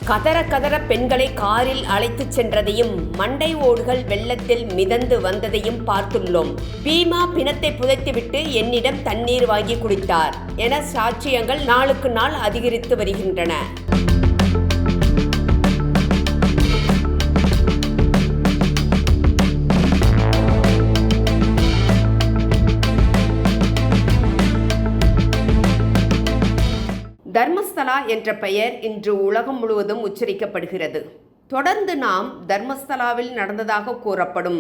கதற கதற பெண்களை காரில் அழைத்துச் சென்றதையும் மண்டை ஓடுகள் வெள்ளத்தில் மிதந்து வந்ததையும் பார்த்துள்ளோம். பீமா பிணத்தை புதைத்துவிட்டு என்னிடம் தண்ணீர் வாங்கி குடித்தார் என சாட்சியங்கள் நாளுக்கு நாள் அதிகரித்து வருகின்றன. தர்மஸ்தலா என்ற பெயர் இன்று உலகம் முழுவதும் உச்சரிக்கப்படுகிறது. தொடர்ந்து நாம் தர்மஸ்தலாவில் நடந்ததாக கூறப்படும்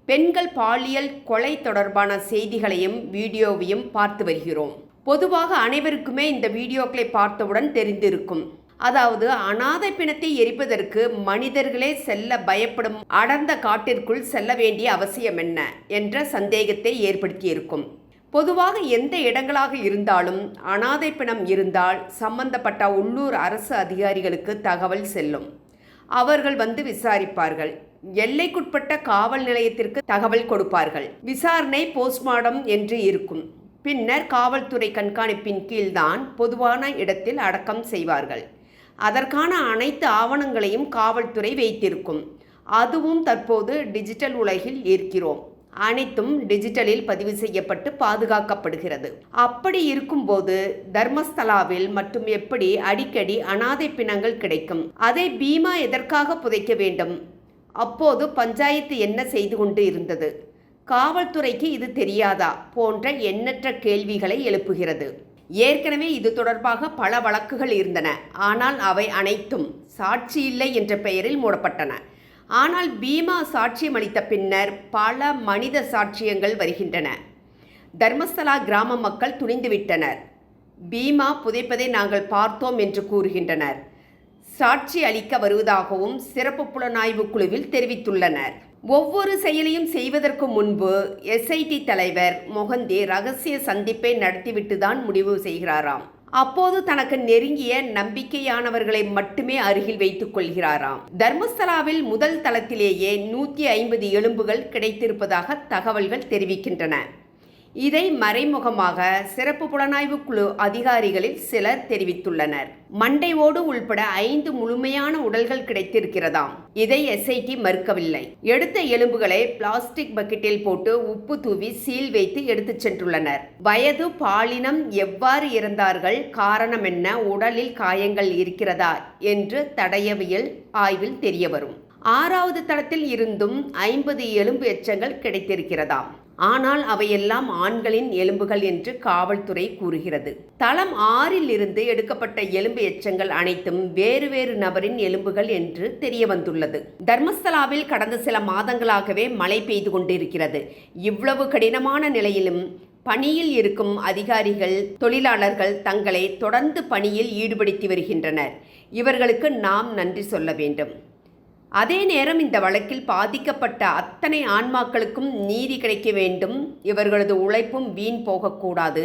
பெண்கள் பாலியல் கொலை தொடர்பான செய்திகளையும் வீடியோவையும் பார்த்து வருகிறோம். பொதுவாக அனைவருக்குமே இந்த வீடியோக்களை பார்த்தவுடன் தெரிந்திருக்கும். அதாவது அனாதை பிணத்தை எரிப்பதற்கு மனிதர்களே செல்ல பயப்படும் அடர்ந்த காட்டிற்குள் செல்ல வேண்டிய அவசியம் என்ன என்ற சந்தேகத்தை ஏற்படுத்தியிருக்கும். பொதுவாக எந்த இடங்களாக இருந்தாலும் அனாதை பிணம் இருந்தால் சம்பந்தப்பட்ட உள்ளூர் அரசு அதிகாரிகளுக்கு தகவல் செல்லும். அவர்கள் வந்து விசாரிப்பார்கள். எல்லைக்குட்பட்ட காவல் நிலையத்திற்கு தகவல் கொடுப்பார்கள். விசாரணை போஸ்ட்மார்ட்டம் என்று இருக்கும். பின்னர் காவல்துறை கண்காணிப்பின் கீழ்தான் பொதுவான இடத்தில் அடக்கம் செய்வார்கள். அதற்கான அனைத்து ஆவணங்களையும் காவல்துறை வைத்திருக்கும். அதுவும் தற்போது டிஜிட்டல் உலகில் இருக்கிறோம். அனைத்தும் டிஜிட்டலில் பதிவு செய்யப்பட்டு பாதுகாக்கப்படுகிறது. அப்படி இருக்கும்போது தர்மஸ்தலாவில் மட்டும் எப்படி அடிக்கடி அனாதை பிணங்கள் கிடைக்கும்? அதை பீமா எதற்காக புதைக்க வேண்டும்? அப்போது பஞ்சாயத்து என்ன செய்து கொண்டு இருந்தது? காவல்துறைக்கு இது தெரியாதா? போன்ற எண்ணற்ற கேள்விகளை எழுப்புகிறது. ஏற்கனவே இது தொடர்பாக பல வழக்குகள் இருந்தன. ஆனால் அவை அனைத்தும் சாட்சியில்லை என்ற பெயரில் மூடப்பட்டன. ஆனால் பீமா சாட்சியம் அளித்த பின்னர் பல மனித சாட்சியங்கள் வருகின்றன. தர்மஸ்தலா கிராம மக்கள் துணிந்துவிட்டனர். பீமா புதைப்பதை நாங்கள் பார்த்தோம் என்று கூறுகின்றனர். சாட்சி அளிக்க வருவதாகவும் சிறப்பு புலனாய்வு குழுவில் தெரிவித்துள்ளனர். ஒவ்வொரு செயலையும் செய்வதற்கு முன்பு எஸ்ஐடி தலைவர் மொஹந்தி ரகசிய சந்திப்பை நடத்திவிட்டுதான் முடிவு செய்கிறாராம். அப்போது தனக்கு நெருங்கிய நம்பிக்கையானவர்களை மட்டுமே அருகில் வைத்துக் கொள்கிறாராம். தர்மஸ்தலாவில் முதல் தளத்திலேயே 150 எலும்புகள் கிடைத்திருப்பதாக தகவல்கள் தெரிவிக்கின்றன. இதை மறைமுகமாக சிறப்பு புலனாய்வு குழு அதிகாரிகளில் சிலர் தெரிவித்துள்ளனர். மண்டை ஓடு உள்பட 5 முழுமையான உடல்கள் கிடைத்திருக்கிறதாம். இதை எஸ்ஐடி மறுக்கவில்லை. எடுத்த எலும்புகளை பிளாஸ்டிக் பக்கெட்டில் போட்டு உப்பு தூவி சீல் வைத்து எடுத்துச் சென்றுள்ளனர். வயது, பாலினம், எவ்வாறு இறந்தார்கள், காரணம் என்ன, உடலில் காயங்கள் இருக்கிறதா என்று தடயவியல் ஆய்வில் தெரியவரும். 6வது தளத்தில் இருந்தும் 50 எலும்பு எச்சங்கள் கிடைத்திருக்கிறதாம். ஆனால் அவையெல்லாம் ஆண்களின் எலும்புகள் என்று காவல்துறை கூறுகிறது. தளம் 6ல் இருந்து எடுக்கப்பட்ட எலும்பு எச்சங்கள் அனைத்தும் வேறு வேறு நபரின் எலும்புகள் என்று தெரிய வந்துள்ளது. தர்மஸ்தலாவில் கடந்த சில மாதங்களாகவே மழை பெய்து கொண்டிருக்கிறது. இவ்வளவு கடினமான நிலையிலும் பணியில் இருக்கும் அதிகாரிகள், தொழிலாளர்கள் தங்களை தொடர்ந்து பணியில் ஈடுபடுத்தி வருகின்றனர். இவர்களுக்கு நாம் நன்றி சொல்ல வேண்டும். அதே நேரம் இந்த வழக்கில் பாதிக்கப்பட்ட அத்தனை ஆன்மாக்களுக்கும் நீதி கிடைக்க வேண்டும். இவர்களது உழைப்பும் வீண் போகக்கூடாது.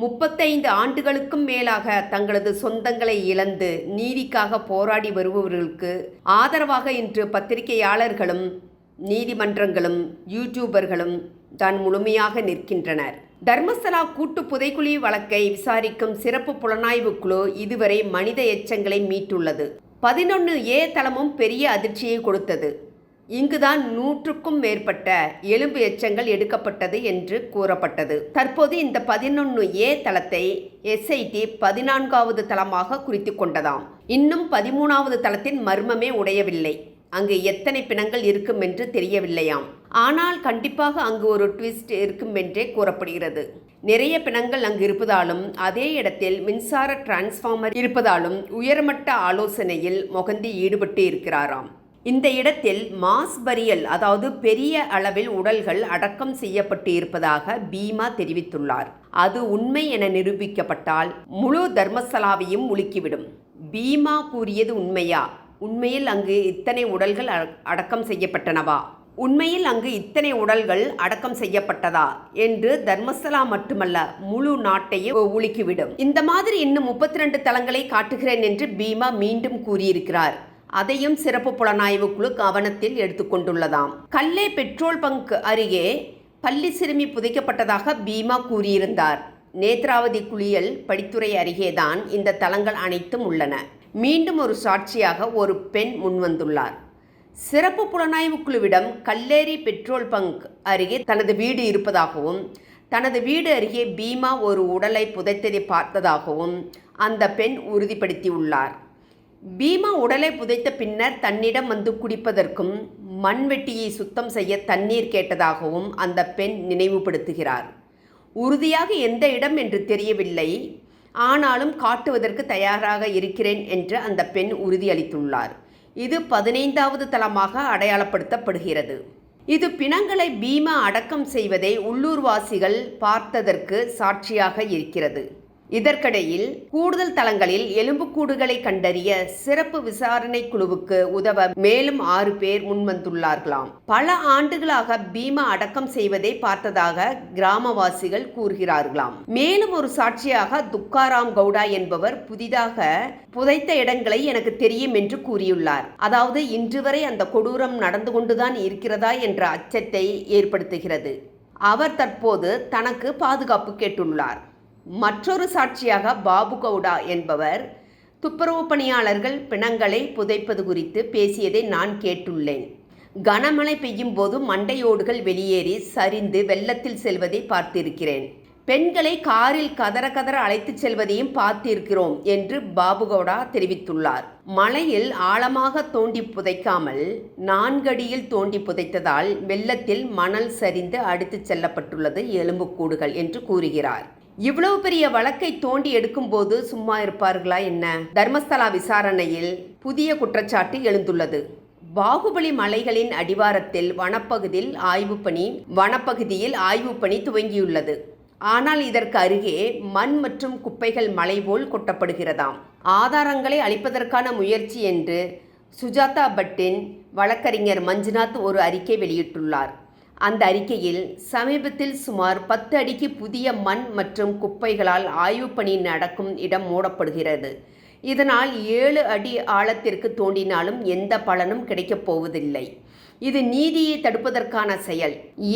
35 ஆண்டுகளுக்கும் மேலாக தங்களது சொந்தங்களை இழந்து நீதிக்காக போராடி வருபவர்களுக்கு ஆதரவாக இன்று பத்திரிகையாளர்களும் நீதிமன்றங்களும் யூடியூபர்களும் தான் முழுமையாக நிற்கின்றனர். தர்மஸ்தலா கூட்டு புதைக்குழி வழக்கை விசாரிக்கும் சிறப்பு புலனாய்வு குழு இதுவரை மனித எச்சங்களை மீட்டுள்ளது. 11A தளமும் பெரிய அதிர்ச்சியை கொடுத்தது. இங்குதான் 100க்கும் மேற்பட்ட எலும்பு எச்சங்கள் எடுக்கப்பட்டது என்று கூறப்பட்டது. தற்போது இந்த 11A தளத்தை எஸ்ஐடி 14வது தளமாக குறித்து கொண்டதாம். இன்னும் 13வது தளத்தின் மர்மமே உடையவில்லை. அங்கு எத்தனை பிணங்கள் இருக்கும் என்று தெரியவில்லையாம். ஆனால் கண்டிப்பாக அங்கு ஒரு ட்விஸ்ட் இருக்கும் என்றே கூறப்படுகிறது. நிறைய பிணங்கள் அங்கு இருப்பதாலும் அதே இடத்தில் மின்சார டிரான்ஸ்ஃபார்மர் இருப்பதாலும் உயர்மட்ட ஆலோசனையில் மொஹந்தி ஈடுபட்டு இருக்கிறாராம். இந்த இடத்தில் மாஸ் பரியல், அதாவது பெரிய அளவில் உடல்கள் அடக்கம் செய்யப்பட்டு இருப்பதாக பீமா தெரிவித்துள்ளார். அது உண்மை என நிரூபிக்கப்பட்டால் முழு தர்மஸ்தலாவையும் உலுக்கிவிடும். பீமா கூறியது உண்மையா? உண்மையில் அங்கு இத்தனை உடல்கள் அடக்கம் செய்யப்பட்டனவா? உண்மையில் அங்கு இத்தனை உடல்கள் அடக்கம் செய்யப்பட்டதா என்று தர்மஸ்தலா மட்டுமல்ல முழு நாட்டையே உலுக்கிவிடும். இந்த மாதிரி இன்னும் 32 தளங்களை காட்டுகிறேன் என்று பீமா மீண்டும் கூறியிருக்கிறார். அதையும் சிறப்பு புலனாய்வு குழு கவனத்தில் எடுத்துக்கொண்டுள்ளதாம். கல்லே பெட்ரோல் பங்க் அருகே பள்ளி சிறுமி புதைக்கப்பட்டதாக பீமா கூறியிருந்தார். நேத்ராவதி குளியல் படித்துறை அருகேதான் இந்த தளங்கள் அனைத்தும் உள்ளன. மீண்டும் ஒரு சாட்சியாக ஒரு பெண் முன்வந்துள்ளார். சிறப்பு புலனாய்வு குழுவிடம் கல்லேரி பெட்ரோல் பங்க் அருகே தனது வீடு இருப்பதாகவும், தனது வீடு அருகே பீமா ஒரு உடலை புதைத்ததை பார்த்ததாகவும் அந்த பெண் உறுதிப்படுத்தியுள்ளார். பீமா உடலை புதைத்த பின்னர் தன்னிடம் வந்து குடிப்பதற்கும் மண்வெட்டியை சுத்தம் செய்ய தண்ணீர் கேட்டதாகவும் அந்த பெண் நினைவுபடுத்துகிறார். உறுதியாக எந்த இடம் என்று தெரியவில்லை, ஆனாலும் காட்டுவதற்கு தயாராக இருக்கிறேன் என்று அந்த பெண் உறுதியளித்துள்ளார். இது 15வது தளமாக அடையாளப்படுத்தப்படுகிறது. இது பிணங்களை பீமா அடக்கம் செய்வதை உள்ளூர்வாசிகள் பார்த்ததற்கு சாட்சியாக இருக்கிறது. இதற்கிடையில் கூடுதல் தளங்களில் எலும்புக்கூடுகளை கண்டறிய சிறப்பு விசாரணை குழுவுக்கு உதவ மேலும் 6 பேர் முன்வந்துள்ளார்களாம். பல ஆண்டுகளாக பீமா அடக்கம் செய்வதை பார்த்ததாக கிராமவாசிகள் கூறுகிறார்களாம். மேலும் ஒரு சாட்சியாக துக்காராம் கவுடா என்பவர் புதிதாக புதைத்த இடங்களை எனக்கு தெரியும் என்று கூறியுள்ளார். அதாவது இன்று வரை அந்த கொடூரம் நடந்து கொண்டுதான் இருக்கிறதா என்ற அச்சத்தை ஏற்படுத்துகிறது. அவர் தற்போது தனக்கு பாதுகாப்பு கேட்டுள்ளார். மற்றொரு சாட்சியாக பாபு கவுடா என்பவர் துப்புரவு பணியாளர்கள் பிணங்களை புதைப்பது குறித்து பேசியதை நான் கேட்டுள்ளேன். கனமழை பெய்யும் போது மண்டையோடுகள் வெளியேறி சரிந்து வெள்ளத்தில் செல்வதை பார்த்திருக்கிறேன். பெண்களை காரில் கதற கதற அழைத்துச் செல்வதையும் பார்த்திருக்கிறோம் என்று பாபு கவுடா தெரிவித்துள்ளார். மலையில் ஆழமாக தோண்டி புதைக்காமல் 4 அடியில் தோண்டி புதைத்ததால் வெள்ளத்தில் மணல் சரிந்து அடித்துச் செல்லப்பட்டுள்ளது எலும்புக்கூடுகள் என்று கூறுகிறார். இவ்வளவு பெரிய வழக்கை தோண்டி எடுக்கும்போது சும்மா இருப்பார்களா என்ன? தர்மஸ்தலா விசாரணையில் புதிய குற்றச்சாட்டு எழுந்துள்ளது. பாகுபலி மலைகளின் அடிவாரத்தில் வனப்பகுதியில் ஆய்வு பணி துவங்கியுள்ளது. ஆனால் இதற்கு அருகே மண் மற்றும் குப்பைகள் மலை போல் கொட்டப்படுகிறதாம். ஆதாரங்களை அளிப்பதற்கான முயற்சி என்று சுஜாதா பட்டின் வழக்கறிஞர் மஞ்சுநாத் ஒரு அறிக்கை வெளியிட்டுள்ளார். அந்த அறிக்கையில் சமீபத்தில் சுமார் 10 அடிக்கு புதிய மண் மற்றும் குப்பைகளால் ஆய்வு பணி நடக்கும் இடம் மூடப்படுகிறது. இதனால் 7 அடி ஆழத்திற்கு தோண்டினாலும் எந்த பலனும் கிடைக்கப் போவதில்லை. இது நீதியை தடுப்பதற்கான செயல்.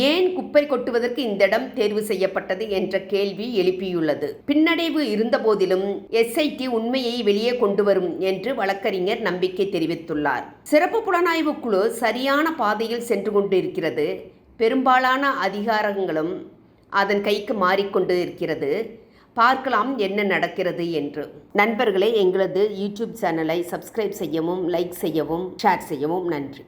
ஏன் குப்பை கொட்டுவதற்கு இந்த இடம் தேர்வு செய்யப்பட்டது என்ற கேள்வி எழுப்பியுள்ளது. பின்னடைவு இருந்தபோதிலும் SIT உண்மையை வெளியே கொண்டு வரும் என்று வழக்கறிஞர் நம்பிக்கை தெரிவித்துள்ளார். சிறப்பு புலனாய்வு குழு சரியான பாதையில் சென்று கொண்டிருக்கிறது. பெரும்பாலான அதிகாரங்களும் அதன் கைக்கு மாறிக்கொண்டு இருக்கிறது. பார்க்கலாம் என்ன நடக்கிறது என்று. நண்பர்களே, எங்களது யூடியூப் சேனலை சப்ஸ்கிரைப் செய்யவும், லைக் செய்யவும், ஷேர் செய்யவும் நன்றி.